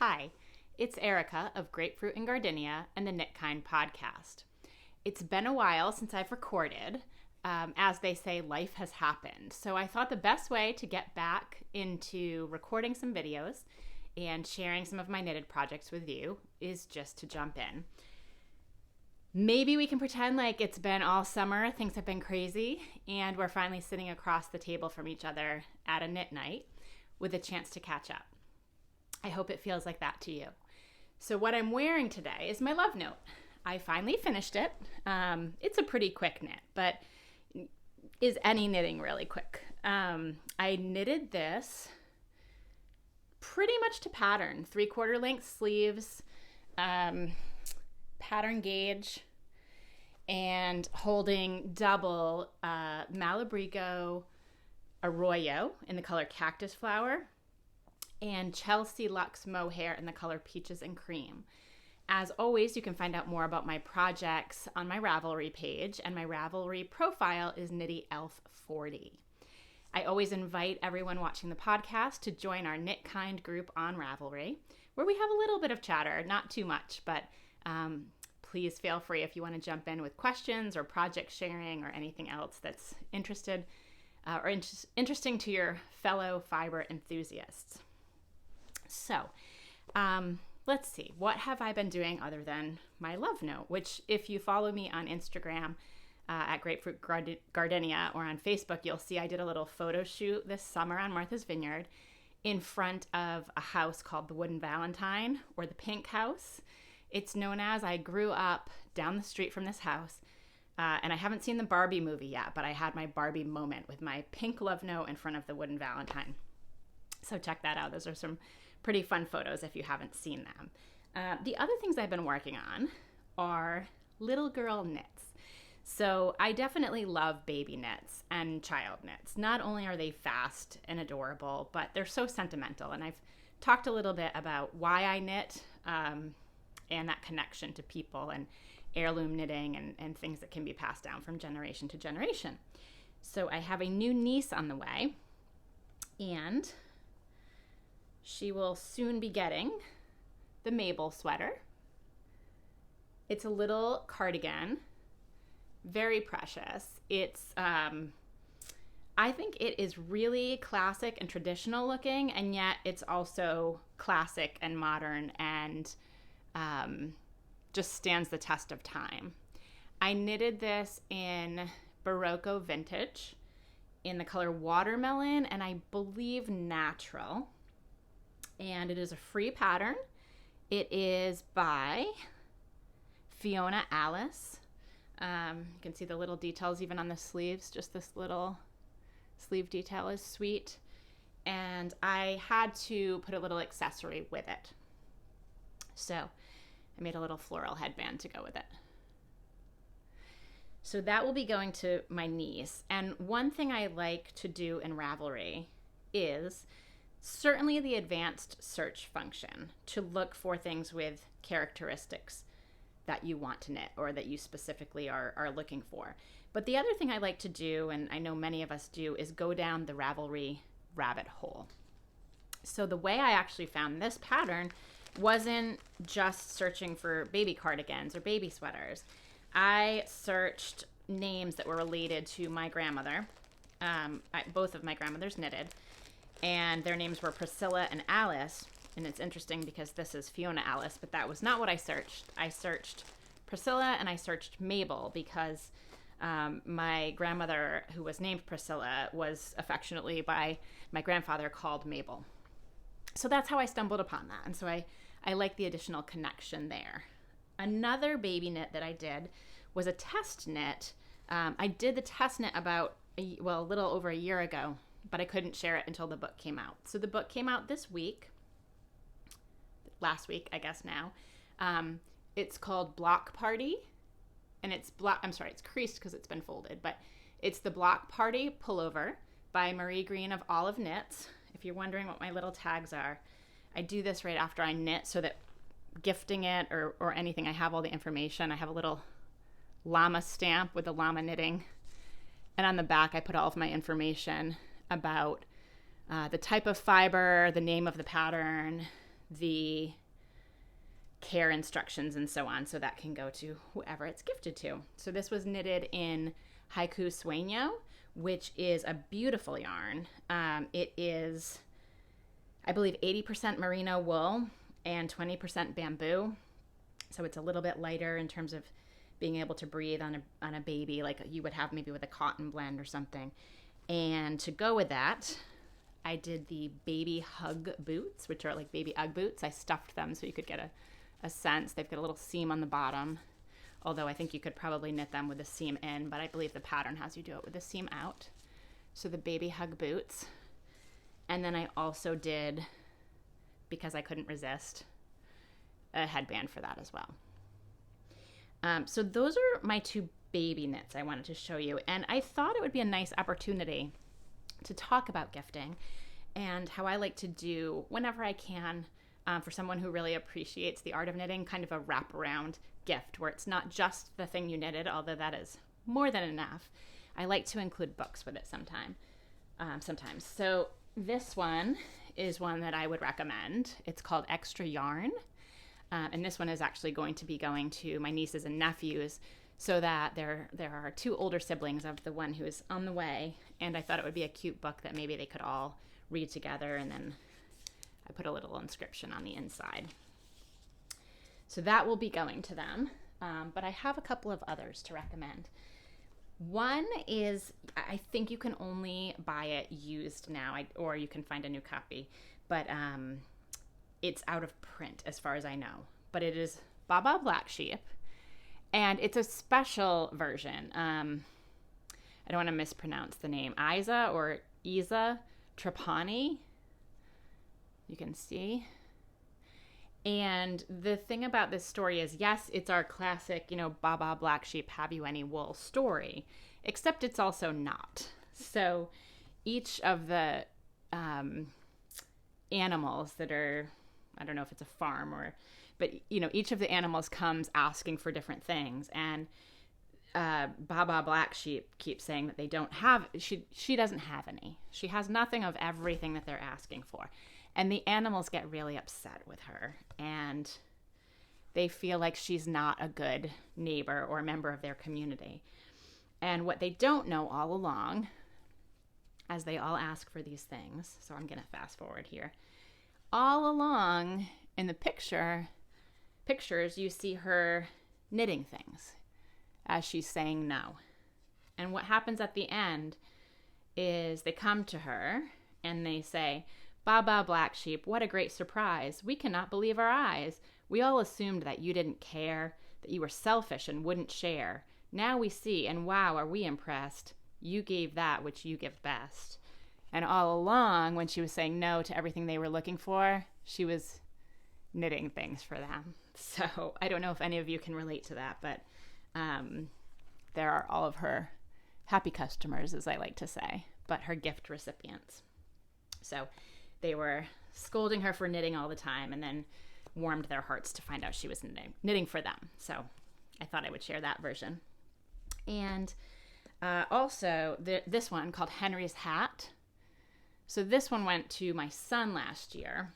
Hi, it's Erica of Grapefruit and Gardenia and the Knit Kind podcast. It's been a while since I've recorded. As they say, life has happened. So I thought the best way to get back into recording some videos and sharing some of my knitted projects with you is just to jump in. Maybe we can pretend like it's been all summer, things have been crazy, and we're finally sitting across the table from each other at a knit night with a chance to catch up. I hope it feels like that to you. So what I'm wearing today is my love note. I finally finished it. It's a pretty quick knit, but is any knitting really quick? I knitted this pretty much to pattern, 3/4 length sleeves, pattern gauge, and holding double Malabrigo Arroyo in the color Cactus Flower and Chelsea Luxe Mohair in the color Peaches and Cream. As always, you can find out more about my projects on my Ravelry page, and my Ravelry profile is KnittyElf40. I always invite everyone watching the podcast to join our Knit Kind group on Ravelry, where we have a little bit of chatter, not too much, but please feel free if you want to jump in with questions or project sharing or anything else that's interesting to your fellow fiber enthusiasts. So, let's see. What have I been doing other than my love note? Which, if you follow me on Instagram at Grapefruit Gardenia or on Facebook, you'll see I did a little photo shoot this summer on Martha's Vineyard in front of a house called the Wooden Valentine, or the Pink House. It's known as. I grew up down the street from this house, and I haven't seen the Barbie movie yet, but I had my Barbie moment with my pink love note in front of the Wooden Valentine. So check that out. Those are some pretty fun photos if you haven't seen them. The other things I've been working on are little girl knits. So I definitely love baby knits and child knits. Not only are they fast and adorable, but they're so sentimental. And I've talked a little bit about why I knit and that connection to people and heirloom knitting and things that can be passed down from generation to generation. So I have a new niece on the way, and she will soon be getting the Mabel sweater. It's a little cardigan, very precious. It's, I think it is really classic and traditional looking, and yet it's also classic and modern and just stands the test of time. I knitted this in Barocco Vintage in the color Watermelon and I believe Natural. And it is a free pattern. It is by Fiona Alice. You can see the little details even on the sleeves. Just this little sleeve detail is sweet. And I had to put a little accessory with it. So I made a little floral headband to go with it. So that will be going to my niece. And one thing I like to do in Ravelry is certainly the advanced search function to look for things with characteristics that you want to knit or that you specifically are looking for. But the other thing I like to do, and I know many of us do, is go down the Ravelry rabbit hole. So the way I actually found this pattern wasn't just searching for baby cardigans or baby sweaters. I searched names that were related to my grandmother. Both of my grandmothers knitted. And their names were Priscilla and Alice. And it's interesting because this is Fiona Alice, but that was not what I searched. I searched Priscilla and I searched Mabel because my grandmother, who was named Priscilla, was affectionately by my grandfather called Mabel. So that's how I stumbled upon that. And so I like the additional connection there. Another baby knit that I did was a test knit. I did the test knit about, a little over a year ago, but I couldn't share it until the book came out. So the book came out this week, last week, I guess now. It's called Block Party, and it's creased because it's been folded, but it's the Block Party Pullover by Marie Greene of Olive Knits. If you're wondering what my little tags are, I do this right after I knit so that gifting it or anything, I have all the information. I have a little llama stamp with the llama knitting, and on the back I put all of my information about the type of fiber, the name of the pattern, the care instructions and so on, so that can go to whoever it's gifted to. So this was knitted in Hikoo Sueno, which is a beautiful yarn. It is, I believe, 80% merino wool and 20% bamboo. So it's a little bit lighter in terms of being able to breathe on a baby, like you would have maybe with a cotton blend or something. And to go with that, I did the baby Hugg boots, which are like baby Ugg boots. I stuffed them so you could get a sense. They've got a little seam on the bottom, although I think you could probably knit them with the seam in, but I believe the pattern has you do it with the seam out. So the baby Hugg boots. And then I also did, because I couldn't resist, a headband for that as well. So those are my two baby knits I wanted to show you. And I thought it would be a nice opportunity to talk about gifting and how I like to do, whenever I can, for someone who really appreciates the art of knitting, kind of a wraparound gift where it's not just the thing you knitted, although that is more than enough. I like to include books with it sometimes. So this one is one that I would recommend. It's called Extra Yarn. And this one is actually going to be going to my nieces and nephews, so that there are two older siblings of the one who is on the way. And I thought it would be a cute book that maybe they could all read together. And then I put a little inscription on the inside. So that will be going to them. But I have a couple of others to recommend. One is, I think you can only buy it used now, or you can find a new copy. But it's out of print as far as I know, but it is Baba Black Sheep, and it's a special version. I don't want to mispronounce the name. Isa Trapani, you can see. And the thing about this story is, yes, it's our classic, Baba Black Sheep, have you any wool story, except it's also not. So each of the animals that are, I don't know if it's a farm but each of the animals comes asking for different things. And Baba Black Sheep keeps saying that they don't have, she doesn't have any. She has nothing of everything that they're asking for. And the animals get really upset with her, and they feel like she's not a good neighbor or member of their community. And what they don't know all along, as they all ask for these things, so I'm going to fast forward here, all along in the pictures, you see her knitting things as she's saying no. And what happens at the end is they come to her and they say, Baba Black Sheep, what a great surprise. We cannot believe our eyes. We all assumed that you didn't care, that you were selfish and wouldn't share. Now we see, and wow, are we impressed. You gave that which you give best. And all along, when she was saying no to everything they were looking for, she was knitting things for them. So I don't know if any of you can relate to that, but there are all of her happy customers, as I like to say, but her gift recipients. So they were scolding her for knitting all the time, and then warmed their hearts to find out she was knitting for them. So I thought I would share that version. And also this one called Henry's Hat. So this one went to my son last year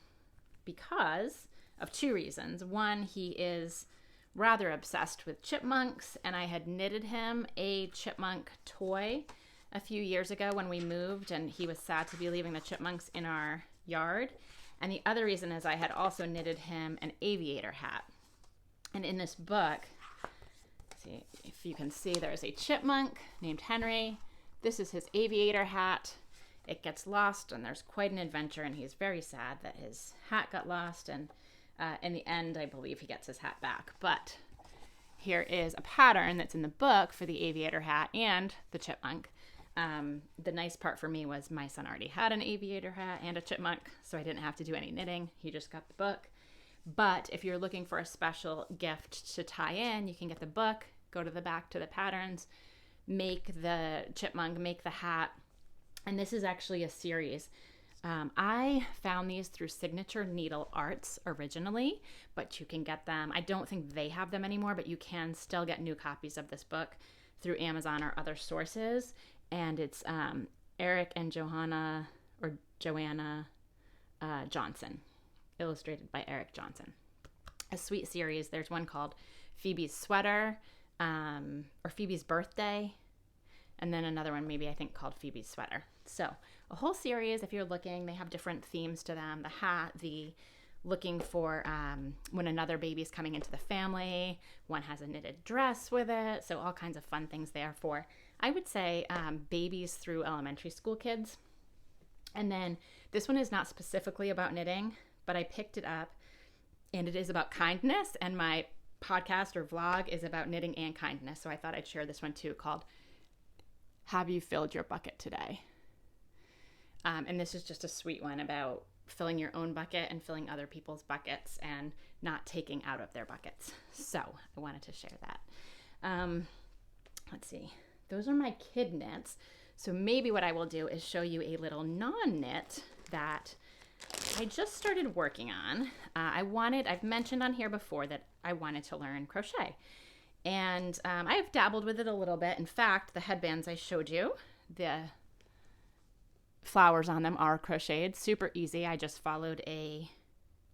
because of two reasons. One, he is rather obsessed with chipmunks, and I had knitted him a chipmunk toy a few years ago when we moved, and he was sad to be leaving the chipmunks in our yard. And the other reason is I had also knitted him an aviator hat. And in this book, see if you can see, there's a chipmunk named Henry. This is his aviator hat. It gets lost, and there's quite an adventure, and he's very sad that his hat got lost, and in the end, I believe he gets his hat back. But here is a pattern that's in the book for the aviator hat and the chipmunk. The nice part for me was my son already had an aviator hat and a chipmunk, so I didn't have to do any knitting. He just got the book. But if you're looking for a special gift to tie in, you can get the book, go to the back to the patterns, make the chipmunk, make the hat. And this is actually a series. I found these through Signature Needle Arts originally, but you can get them. I don't think they have them anymore, but you can still get new copies of this book through Amazon or other sources. And it's Eric and Joanna Johnson. illustrated by Eric Johnson. A sweet series. There's one called Phoebe's Sweater, or Phoebe's Birthday, and then another one maybe I think called Phoebe's Sweater. So a whole series, if you're looking, they have different themes to them. The hat, the looking for when another baby's coming into the family. One has a knitted dress with it. So all kinds of fun things there for, I would say, babies through elementary school kids. And then this one is not specifically about knitting, but I picked it up, and it is about kindness, and my podcast or vlog is about knitting and kindness. So I thought I'd share this one too, called Have You Filled Your Bucket Today? And this is just a sweet one about filling your own bucket and filling other people's buckets and not taking out of their buckets. So I wanted to share that. Let's see. Those are my kid knits. So maybe what I will do is show you a little non-knit that I just started working on. I've mentioned on here before that I wanted to learn crochet. And I've dabbled with it a little bit. In fact, the headbands I showed you, the flowers on them are crocheted. Super easy. I just followed a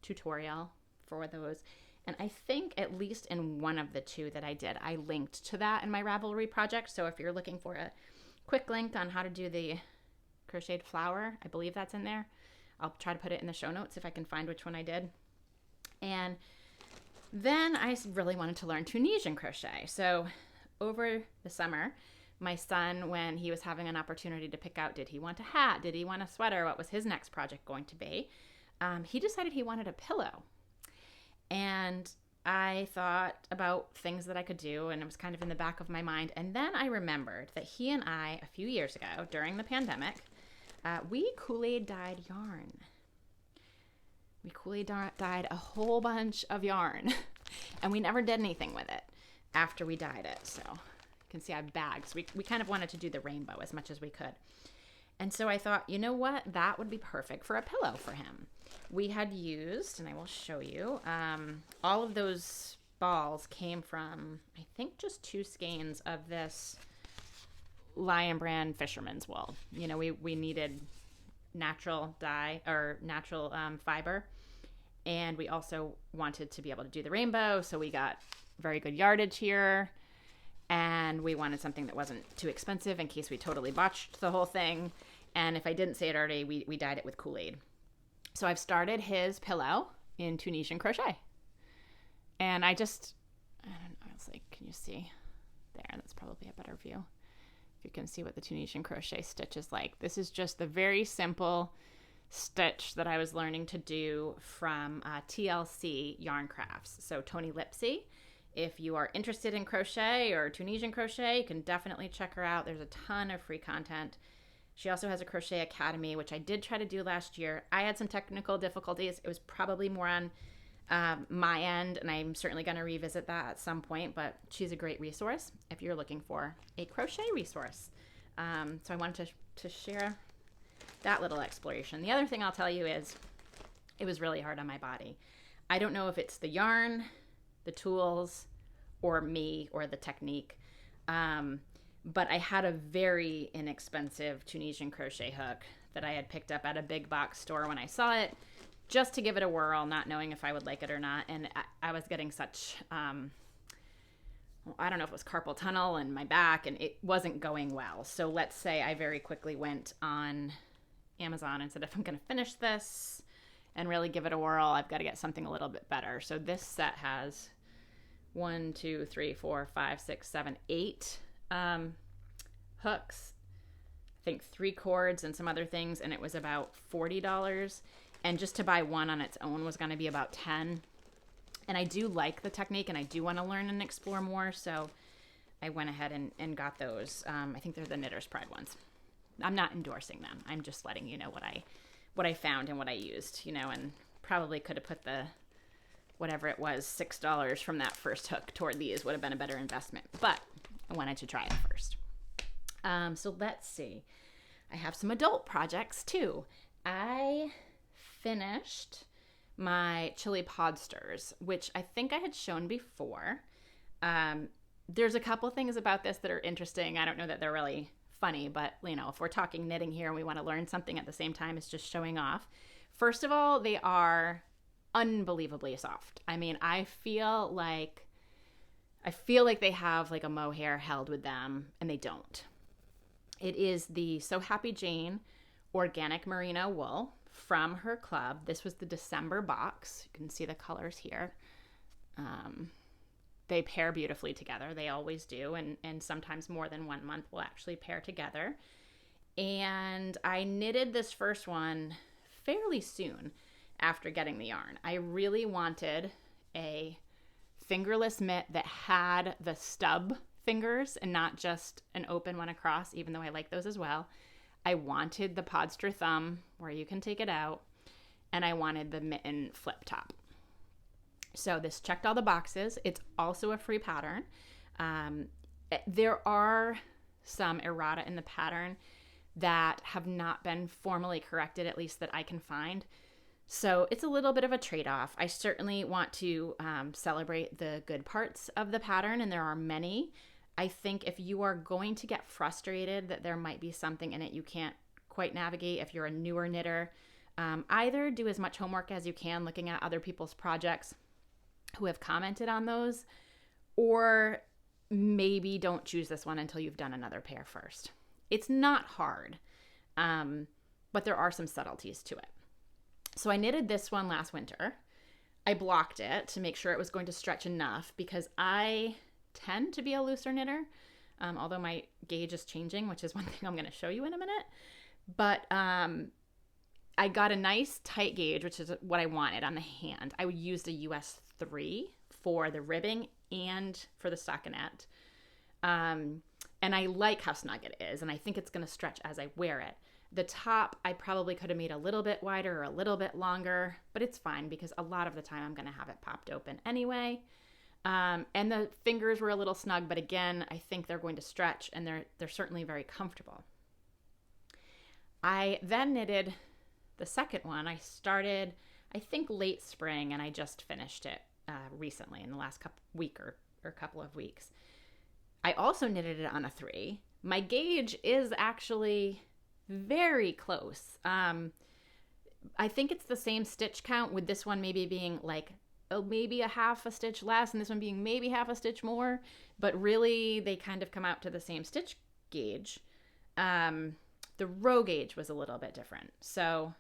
tutorial for those. And I think at least in one of the two that I did, I linked to that in my Ravelry project. So if you're looking for a quick link on how to do the crocheted flower, I believe that's in there. I'll try to put it in the show notes if I can find which one I did. And then I really wanted to learn Tunisian crochet. So over the summer, my son, when he was having an opportunity to pick out, did he want a hat? Did he want a sweater? What was his next project going to be? He decided he wanted a pillow. And I thought about things that I could do, and it was kind of in the back of my mind. And then I remembered that he and I, a few years ago, during the pandemic, we Kool-Aid dyed yarn. We Kool-Aid dyed a whole bunch of yarn, and we never did anything with it after we dyed it. So you can see I have bags. We kind of wanted to do the rainbow as much as we could. And so I thought, you know what? That would be perfect for a pillow for him. We had used, and I will show you, all of those balls came from, I think, just 2 skeins of this Lion Brand Fisherman's Wool. You know, we needed natural dye or natural fiber, and we also wanted to be able to do the rainbow, so we got very good yardage here, and we wanted something that wasn't too expensive in case we totally botched the whole thing. And if I didn't say it already, we dyed it with Kool-Aid. So I've started his pillow in Tunisian crochet, and I was like, can you see there? That's probably a better view. If you can see what the Tunisian crochet stitch is like. This is just the very simple stitch that I was learning to do from TLC Yarn Crafts. So Tony Lipsy, if you are interested in crochet or Tunisian crochet, you can definitely check her out. There's a ton of free content. She also has a crochet academy, which I did try to do last year. I had some technical difficulties. It was probably more on my end, and I'm certainly going to revisit that at some point, but she's a great resource if you're looking for a crochet resource. So I wanted to share that little exploration. The other thing I'll tell you is it was really hard on my body. I don't know if it's the yarn, the tools, or me, or the technique, but I had a very inexpensive Tunisian crochet hook that I had picked up at a big box store when I saw it, just to give it a whirl, not knowing if I would like it or not. And I was getting such, I don't know if it was carpal tunnel in my back, and it wasn't going well. So let's say I very quickly went on Amazon and said, if I'm going to finish this and really give it a whirl, I've got to get something a little bit better. So this set has 1, 2, 3, 4, 5, 6, 7, 8 hooks, I think 3 cords and some other things, and it was about $40. And just to buy one on its own was going to be about $10. And I do like the technique, and I do want to learn and explore more, so I went ahead and got those. I think they're the Knitter's Pride ones. I'm not endorsing them. I'm just letting you know what I found and what I used, you know, and probably could have put the, whatever it was, $6 from that first hook toward these would have been a better investment. But I wanted to try it first. So let's see. I have some adult projects too. I finished my chili podsters, which I think I had shown before. There's a couple things about this that are interesting. I don't know that they're really funny, but you know, if we're talking knitting here and we want to learn something at the same time as just showing off. First of all, they are unbelievably soft. I mean, I feel like they have like a mohair held with them, and they don't. It is the So Happy Jane organic merino wool from her club. This was the December box. You can see the colors here. They pair beautifully together. They always do, and sometimes more than 1 month will actually pair together. And I knitted this first one fairly soon after getting the yarn. I really wanted a fingerless mitt that had the stub fingers and not just an open one across, even though I like those as well. I wanted the Podster thumb where you can take it out, and I wanted the mitten flip top. So this checked all the boxes. It's also a free pattern. There are some errata in the pattern that have not been formally corrected, at least that I can find. So it's a little bit of a trade-off. I certainly want to celebrate the good parts of the pattern, and there are many. I think if you are going to get frustrated that there might be something in it you can't quite navigate, if you're a newer knitter, either do as much homework as you can looking at other people's projects who have commented on those, or maybe don't choose this one until you've done another pair first. It's not hard, but there are some subtleties to it. So I knitted this one last winter. I blocked it to make sure it was going to stretch enough because I tend to be a looser knitter, although my gauge is changing, which is one thing I'm going to show you in a minute. But I got a nice tight gauge, which is what I wanted on the hand. I would use the US 3 for the ribbing and for the stockinette. And I like how snug it is, and I think it's going to stretch as I wear it. The top, I probably could have made a little bit wider or a little bit longer, but it's fine because a lot of the time I'm going to have it popped open anyway. And the fingers were a little snug, but again, I think they're going to stretch, and they're certainly very comfortable. I then knitted the second one. I started, I think, late spring, and I just finished it recently in the last week or couple of weeks. I also knitted it on a 3. My gauge is actually very close. I think it's the same stitch count, with this one maybe being like maybe a half a stitch less and this one being maybe half a stitch more, but really they kind of come out to the same stitch gauge. The row gauge was a little bit different. So,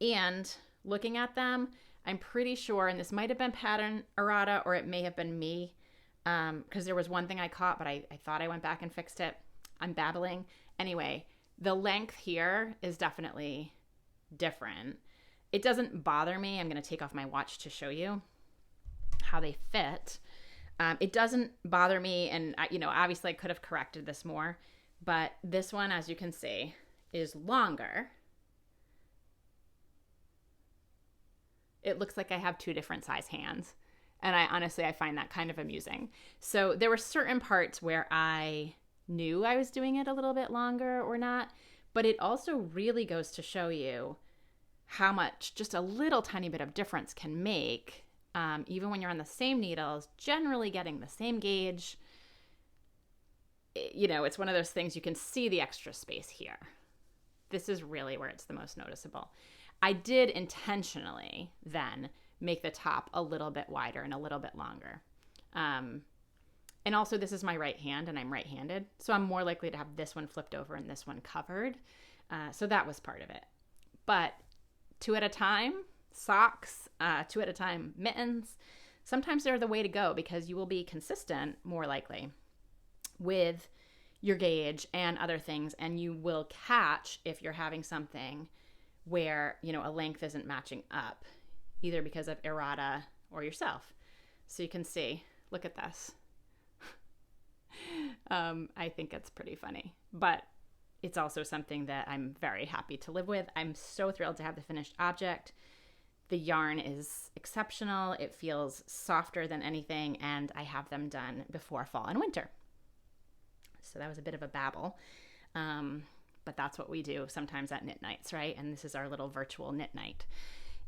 and looking at them, I'm pretty sure, and this might have been pattern errata or it may have been me, because there was one thing I caught, but I thought I went back and fixed it. I'm babbling. Anyway, the length here is definitely different. It doesn't bother me. I'm going to take off my watch to show you how they fit. It doesn't bother me, and obviously I could have corrected this more, but this one, as you can see, is longer. It looks like I have 2 different size hands, and I find that kind of amusing. So there were certain parts where I knew I was doing it a little bit longer or not, but it also really goes to show you how much just a little tiny bit of difference can make, even when you're on the same needles, generally getting the same gauge. It's one of those things, you can see the extra space here. This is really where it's the most noticeable. I did intentionally then make the top a little bit wider and a little bit longer. And also, this is my right hand, and I'm right-handed, so I'm more likely to have this one flipped over and this one covered. So that was part of it. But 2 at a time, socks, 2 at a time, mittens, sometimes they're the way to go because you will be consistent, more likely, with your gauge and other things, and you will catch if you're having something where, a length isn't matching up, either because of errata or yourself. So you can see, look at this. I think it's pretty funny, but it's also something that I'm very happy to live with. I'm so thrilled to have the finished object. The yarn is exceptional. It feels softer than anything, and I have them done before fall and winter. So that was a bit of a babble, but that's what we do sometimes at knit nights, right? And this is our little virtual knit night.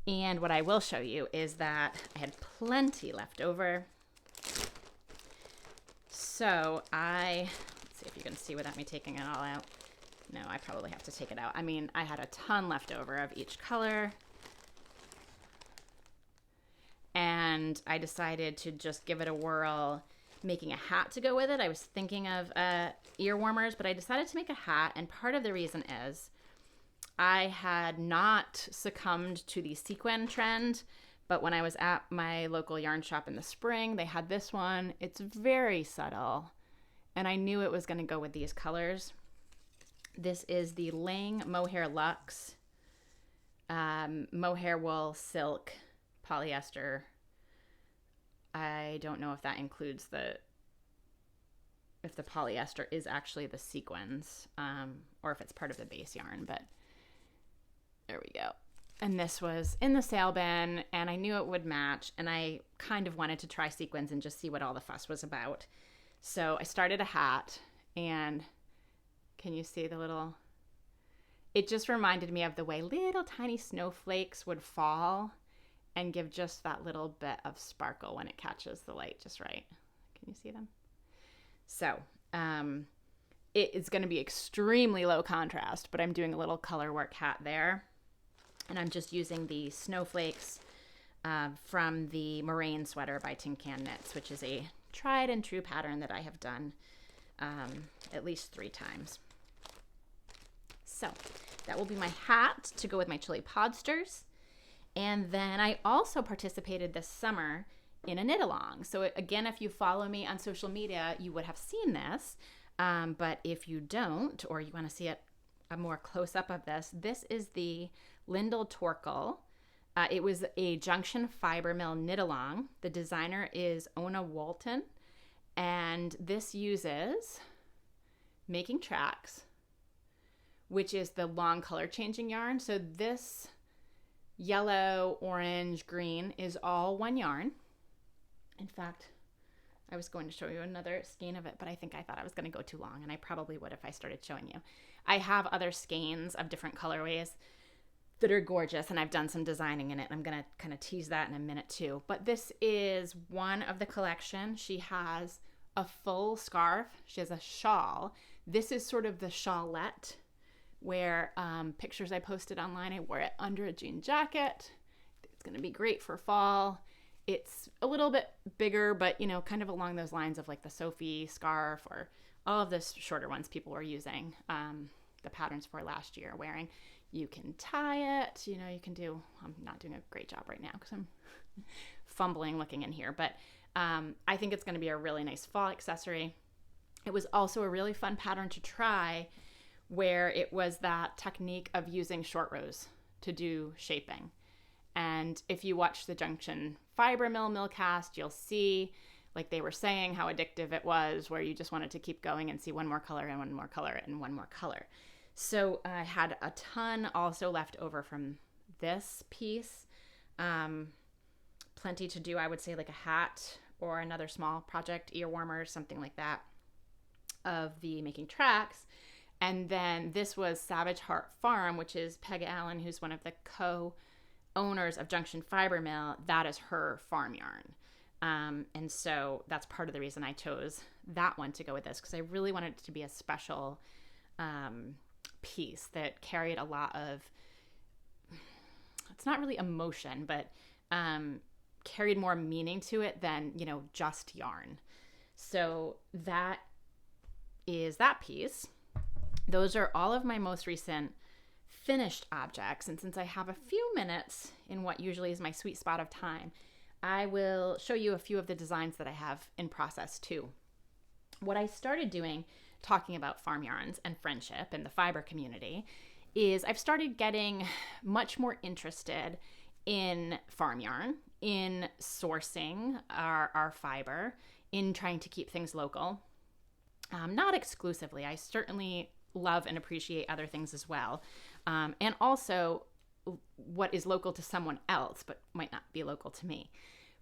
And what I will show you is that I had plenty left over. So let's see if you can see without me taking it all out. No, I probably have to take it out. I had a ton left over of each color. and I decided to just give it a whirl, making a hat to go with it. I was thinking of ear warmers, but I decided to make a hat, and part of the reason is I had not succumbed to the sequin trend, but when I was at my local yarn shop in the spring, they had this one. It's very subtle, and I knew it was going to go with these colors. This is the Ling Mohair Luxe mohair wool silk polyester. I don't know if that includes if the polyester is actually the sequins, or if it's part of the base yarn, but there we go. And this was in the sale bin, and I knew it would match, and I kind of wanted to try sequins and just see what all the fuss was about. So I started a hat, and can you see the little... It just reminded me of the way little tiny snowflakes would fall and give just that little bit of sparkle when it catches the light just right. Can you see them? So it is going to be extremely low contrast, but I'm doing a little color work hat there. And I'm just using the snowflakes from the Moraine sweater by Tin Can Knits, which is a tried and true pattern that I have done at least 3 times. So that will be my hat to go with my chili podsters. And then I also participated this summer in a knit along. So again, if you follow me on social media, you would have seen this. But if you don't, or you want to see a more close up of this, this is the LINDLE Torkle. It was a Junction Fiber Mill knit along. The designer is Woldten, and this uses Making Tracks, which is the long color changing yarn. So this yellow, orange, green is all one yarn. In fact, I was going to show you another skein of it, but I thought I was going to go too long, and I probably would if I started showing you. I have other skeins of different colorways that are gorgeous, and I've done some designing in it. I'm going to kind of tease that in a minute too. But this is one of the collection. She has a full scarf. She has a shawl. This is sort of the shawlette, where pictures I posted online, I wore it under a jean jacket. It's going to be great for fall. It's a little bit bigger, but kind of along those lines of like the Sophie scarf or all of the shorter ones people were using the patterns for last year wearing. You can tie it, you can do, I'm not doing a great job right now because I'm fumbling looking in here, but I think it's going to be a really nice fall accessory. It was also a really fun pattern to try, where it was that technique of using short rows to do shaping. And if you watch the Junction Fiber Mill cast, you'll see, like they were saying, how addictive it was, where you just wanted to keep going and see one more color and one more color and one more color. So I had a ton also left over from this piece. Plenty to do, I would say, like a hat or another small project, ear warmers, something like that, of the Making Tracks. And then this was Savage Heart Farm, which is Peg Allen, who's one of the co-owners of Junction Fiber Mill. That is her farm yarn. And so that's part of the reason I chose that one to go with this, because I really wanted it to be a special piece that carried a lot of, it's not really emotion, but carried more meaning to it than, just yarn. So that is that piece. Those are all of my most recent finished objects. And since I have a few minutes in what usually is my sweet spot of time, I will show you a few of the designs that I have in process too. What I started doing, talking about farm yarns and friendship and the fiber community, is I've started getting much more interested in farm yarn, in sourcing our fiber, in trying to keep things local. Not exclusively. I certainly love and appreciate other things as well. And also what is local to someone else, but might not be local to me.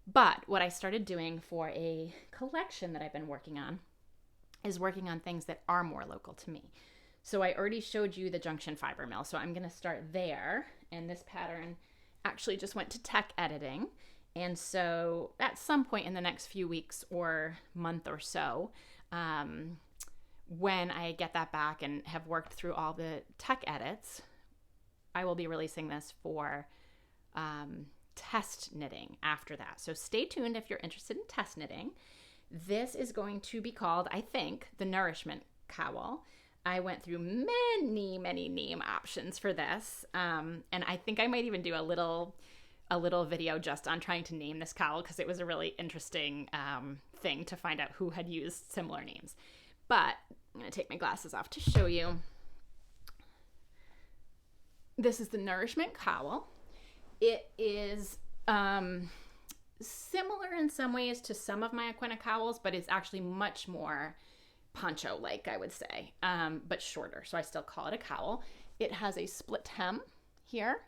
But what I started doing for a collection that I've been working on is working on things that are more local to me. So I already showed you the Junction Fiber Mill, so I'm going to start there. And this pattern actually just went to tech editing. And so at some point in the next few weeks or month or so, when I get that back and have worked through all the tech edits, I will be releasing this for test knitting after that. So stay tuned if you're interested in test knitting. This is going to be called, I think, the Nourishment Cowl. I went through many name options for this, and I think I might even do a little video just on trying to name this cowl, because it was a really interesting thing to find out who had used similar names. But I'm going to take my glasses off to show you. This is the Nourishment Cowl. It is similar in some ways to some of my Aquina cowls, but it's actually much more poncho-like, I would say, but shorter. So I still call it a cowl. It has a split hem here.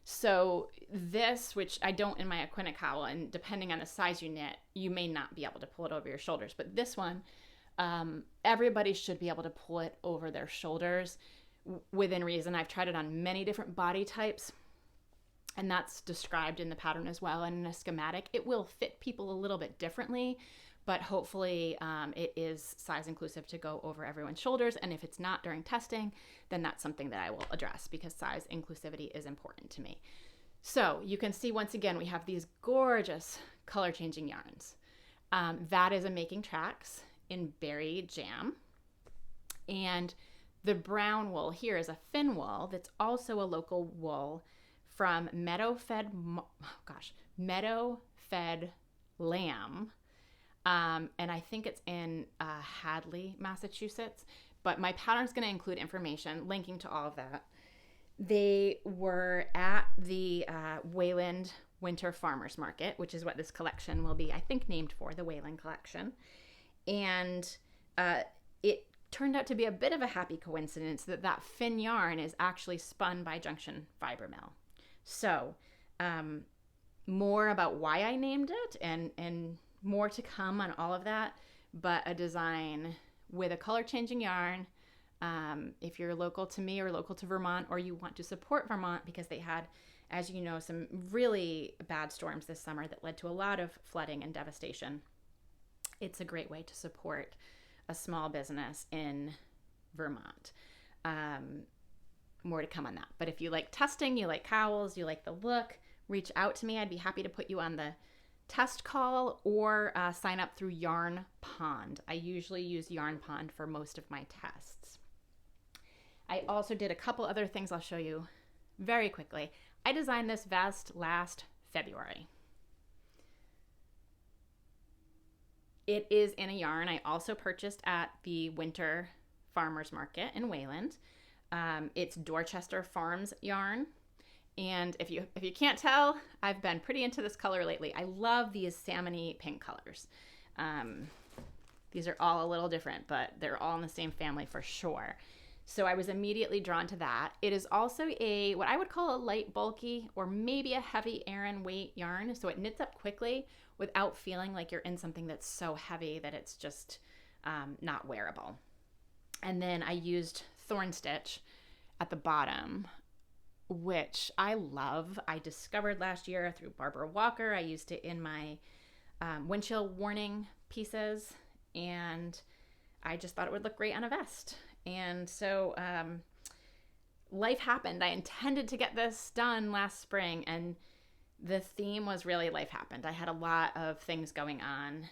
So this, which I don't in my Aquina cowl, and depending on the size you knit, you may not be able to pull it over your shoulders. But this one, everybody should be able to pull it over their shoulders within reason. I've tried it on many different body types, and that's described in the pattern as well. And in a schematic, it will fit people a little bit differently, but hopefully it is size inclusive to go over everyone's shoulders. And if it's not during testing, then that's something that I will address, because size inclusivity is important to me. So you can see, once again, we have these gorgeous color changing yarns. That is a Making Tracks in Berry Jam. And the brown wool here is a fin wool that's also a local wool from meadow-fed lamb. And I think it's in Hadley, Massachusetts. But my pattern's going to include information linking to all of that. They were at the Wayland Winter Farmers Market, which is what this collection will be, I think, named for, the Wayland Collection. And it turned out to be a bit of a happy coincidence that fin yarn is actually spun by Junction Fiber Mill. So more about why I named it, and more to come on all of that, but a design with a color changing yarn. If you're local to me or local to Vermont, or you want to support Vermont, because they had, as you know, some really bad storms this summer that led to a lot of flooding and devastation, it's a great way to support a small business in Vermont. More to come on that. But if you like testing, you like cowls, you like the look, reach out to me. I'd be happy to put you on the test call, or sign up through Yarn Pond. I usually use Yarn Pond for most of my tests. I also did a couple other things I'll show you very quickly. I designed this vest last February. It is in a yarn I also purchased at the Winter Farmers Market in Wayland. It's Dorchester Farms yarn. And if you can't tell, I've been pretty into this color lately. I love these salmony pink colors. These are all a little different, but they're all in the same family for sure. So I was immediately drawn to that. It is also what I would call a light, bulky, or maybe a heavy Aran weight yarn. So it knits up quickly without feeling like you're in something that's so heavy that it's just not wearable. And then I used thorn stitch at the bottom, which I love. I discovered last year through Barbara Walker. I used it in my wind chill warning pieces, and I just thought it would look great on a vest. And so life happened. I intended to get this done last spring, and the theme was really life happened. I had a lot of things going on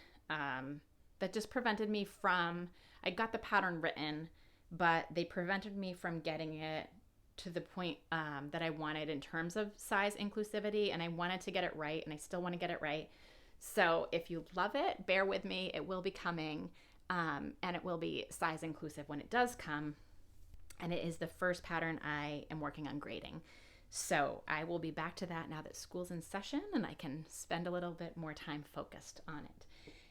that just prevented me from, I got the pattern written, but they prevented me from getting it to the point that I wanted in terms of size inclusivity, and I wanted to get it right, and I still want to get it right. So if you love it, bear with me. It will be coming, and it will be size inclusive when it does come, and it is the first pattern I am working on grading. So I will be back to that now that school's in session, and I can spend a little bit more time focused on it.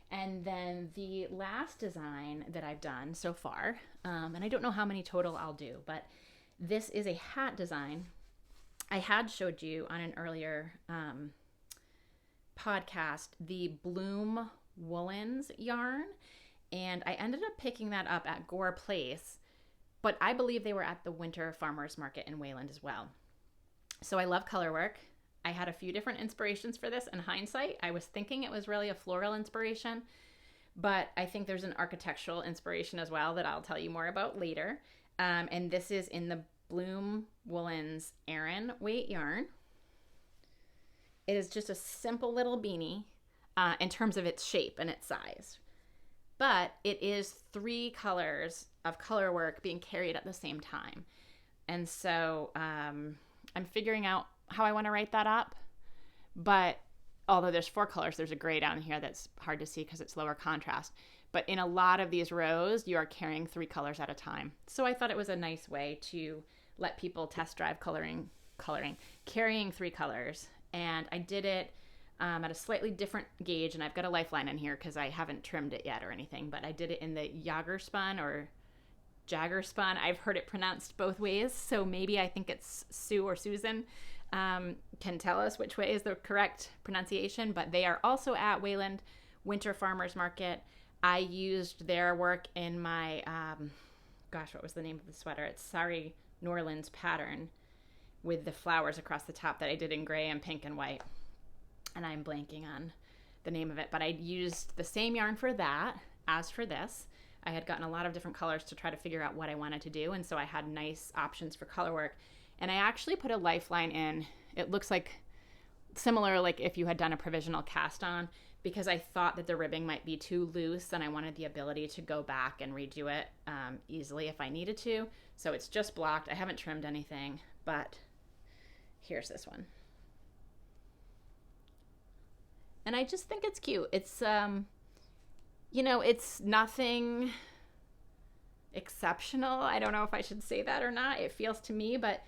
And then the last design that I've done so far, and I don't know how many total I'll do, but this is a hat design. I had showed you on an earlier podcast the Bloom Woolens yarn, and I ended up picking that up at Gore Place, but I believe they were at the Winter Farmers Market in Wayland as well. So I love color work. I had a few different inspirations for this. In hindsight, I was thinking it was really a floral inspiration, but I think there's an architectural inspiration as well that I'll tell you more about later. And this is in the Bloom Woolens Aran weight yarn. It is just a simple little beanie in terms of its shape and its size. But it is 3 colors of color work being carried at the same time. And so I'm figuring out how I want to write that up. But although there's 4 colors, there's a gray down here that's hard to see because it's lower contrast. But in a lot of these rows, you are carrying 3 colors at a time. So I thought it was a nice way to let people test drive carrying 3 colors. And I did it at a slightly different gauge, and I've got a lifeline in here because I haven't trimmed it yet or anything, but I did it in the Jagger Spun or Jagger Spun. I've heard it pronounced both ways, so maybe I think it's Sue or Susan can tell us which way is the correct pronunciation, but they are also at Wayland Winter Farmers Market. I used their work in my, what was the name of the sweater? It's Sari Norland's pattern with the flowers across the top that I did in gray and pink and white. And I'm blanking on the name of it, but I used the same yarn for that as for this. I had gotten a lot of different colors to try to figure out what I wanted to do, and so I had nice options for color work. And I actually put a lifeline in. It looks like similar, like if you had done a provisional cast on, because I thought that the ribbing might be too loose and I wanted the ability to go back and redo it easily if I needed to. So it's just blocked. I haven't trimmed anything, but here's this one. And I just think it's cute. It's, it's nothing exceptional. I don't know if I should say that or not. It feels to me, but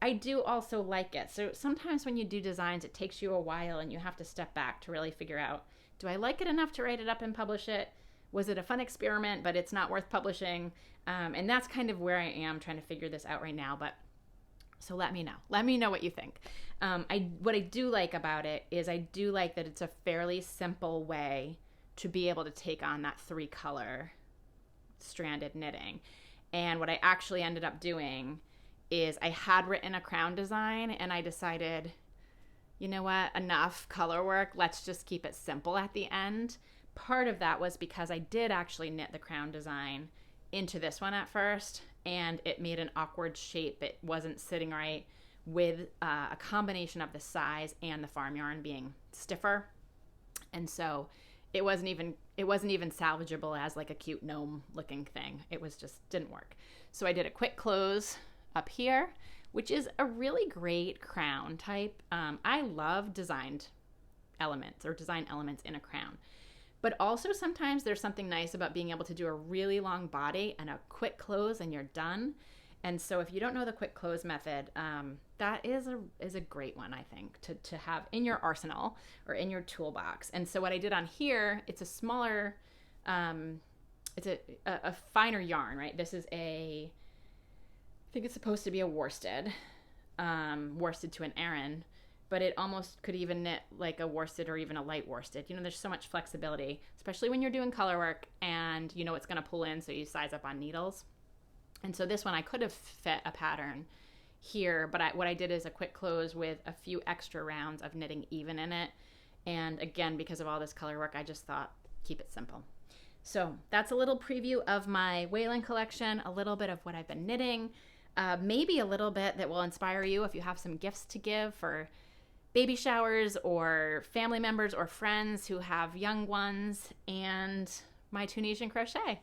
I do also like it. So sometimes when you do designs, it takes you a while and you have to step back to really figure out, do I like it enough to write it up and publish it? Was it a fun experiment, but it's not worth publishing? And that's kind of where I am trying to figure this out right now. But so let me know. Let me know what you think. What I do like about it is I do like that it's a fairly simple way to be able to take on that 3 color stranded knitting. And what I actually ended up doing is I had written a crown design and I decided, you know what, enough color work. Let's just keep it simple at the end. Part of that was because I did actually knit the crown design into this one at first, and it made an awkward shape. It wasn't sitting right with a combination of the size and the farm yarn being stiffer. And so it wasn't even salvageable as like a cute gnome looking thing. It was just didn't work. So I did a quick close up here, which is a really great crown type. I love design elements in a crown. But also sometimes there's something nice about being able to do a really long body and a quick close and you're done. And so if you don't know the quick close method, that is a great one, I think, to have in your arsenal or in your toolbox. And so what I did on here, it's a smaller, it's a finer yarn, right? This is I think it's supposed to be a worsted to an Aran, but it almost could even knit like a worsted or even a light worsted. There's so much flexibility, especially when you're doing color work and you know it's going to pull in, so you size up on needles. And so this one I could have fit a pattern here, but what I did is a quick close with a few extra rounds of knitting even in it. And again, because of all this color work, I just thought keep it simple. So that's a little preview of my Wayland collection, a little bit of what I've been knitting, maybe a little bit that will inspire you if you have some gifts to give for baby showers or family members or friends who have young ones, and my Tunisian crochet.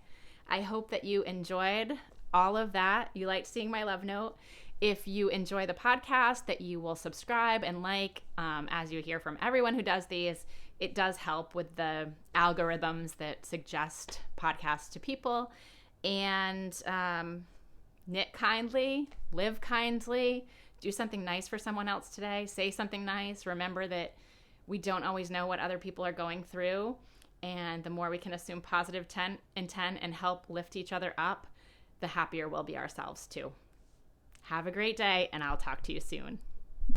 I hope that you enjoyed all of that. You liked seeing my love note. If you enjoy the podcast, that you will subscribe and like, as you hear from everyone who does these. It does help with the algorithms that suggest podcasts to people. And knit kindly, live kindly, do something nice for someone else today. Say something nice. Remember that we don't always know what other people are going through. And the more we can assume positive intent and help lift each other up, the happier we'll be ourselves too. Have a great day, and I'll talk to you soon.